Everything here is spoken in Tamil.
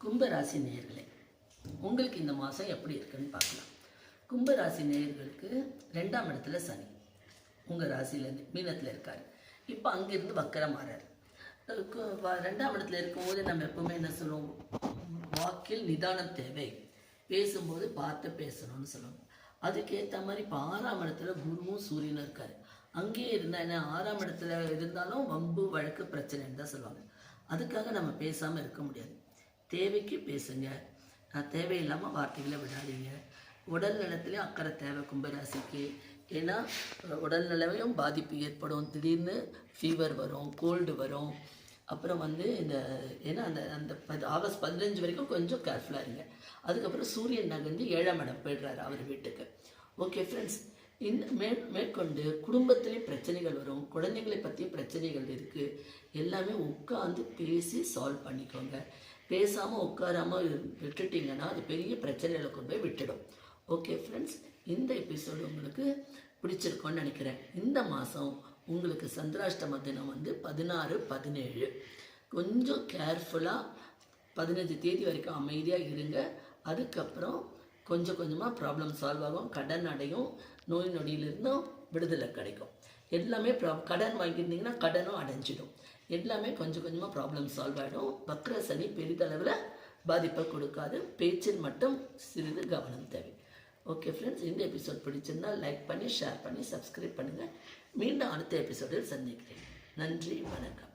கும்பராசி நேயர்களே, உங்களுக்கு இந்த மாதம் எப்படி இருக்குன்னு பார்க்கலாம். கும்பராசி நேயர்களுக்கு 2ஆம் இடத்துல சனி உங்கள் ராசியிலேருந்து மீனத்தில் இருக்கார். இப்போ அங்கேருந்து வக்கரம் மாறார். 2ஆம் இடத்துல இருக்கும்போது நம்ம எப்பவுமே என்ன சொல்லுவோம், வாக்கில் நிதானம் தேவை, பேசும்போது பார்த்து பேசணும்னு சொல்லுவோம். அதுக்கேற்ற மாதிரி இப்போ 6ஆம் இடத்துல குருவும் சூரியனும் இருக்கார். அங்கேயே இருந்தால் என்ன, 6ஆம் இடத்துல இருந்தாலும் வம்பு வழக்கு பிரச்சனைன்னு தான் சொல்லுவாங்க. அதுக்காக நம்ம பேசாமல் இருக்க முடியாது. தேவைக்கு பேசுங்க, தேவையில்லாமல் வார்த்தைகளை விடாதீங்க. உடல் நலத்துலேயும் அக்கறை தேவை கும்பராசிக்கு. ஏன்னா உடல் நிலைமையும் பாதிப்பு ஏற்படும். திடீர்னு ஃபீவர் வரும், கோல்டு வரும். அப்புறம் இந்த ஏன்னா அந்த ஆகஸ்ட் 15 வரைக்கும் கொஞ்சம் கேர்ஃபுல்லாக இருங்க. அதுக்கப்புறம் சூரியன் நகர்ந்து 7ஆம் இடம் போய்டுறாரு அவர் வீட்டுக்கு. ஓகே ஃப்ரெண்ட்ஸ், இந்த மேற்கொண்டு குடும்பத்திலையும் பிரச்சனைகள் வரும், குழந்தைங்களை பற்றியும் பிரச்சனைகள் இருக்குது. எல்லாமே உட்காந்து பேசி சால்வ் பண்ணிக்கோங்க. பேசாமல் உட்காராமல் விட்டுட்டிங்கன்னா அது பெரிய பிரச்சனைகளை கொண்டு போய் விட்டுடும். ஓகே ஃப்ரெண்ட்ஸ், இந்த எபிசோடு உங்களுக்கு பிடிச்சிருக்கோன்னு நினைக்கிறேன். இந்த மாதம் உங்களுக்கு சந்திராஷ்டம தினம் 16-17. கொஞ்சம் கேர்ஃபுல்லாக 15 தேதி வரைக்கும் அமைதியாக இருங்க. அதுக்கப்புறம் கொஞ்சம் கொஞ்சமாக ப்ராப்ளம் சால்வ் ஆகும். கடன் அடையும், நோய் நொடியிலிருந்தும் விடுதலை கிடைக்கும். எல்லாமே கடன் வாங்கியிருந்தீங்கன்னா கடனும் அடைஞ்சிடும். எல்லாமே கொஞ்சம் கொஞ்சமாக ப்ராப்ளம் சால்வ் ஆகிடும். வக்ர சனி பெரிதளவில் பாதிப்பை கொடுக்காது. பேச்சில் மட்டும் சிறிது கவனம் தேவை. ஓகே ஃப்ரெண்ட்ஸ், இந்த எபிசோட் பிடிச்சிருந்தால் லைக் பண்ணி, ஷேர் பண்ணி, சப்ஸ்கிரைப் பண்ணுங்கள். மீண்டும் அடுத்த எபிசோடில் சந்திக்கிறேன். நன்றி, வணக்கம்.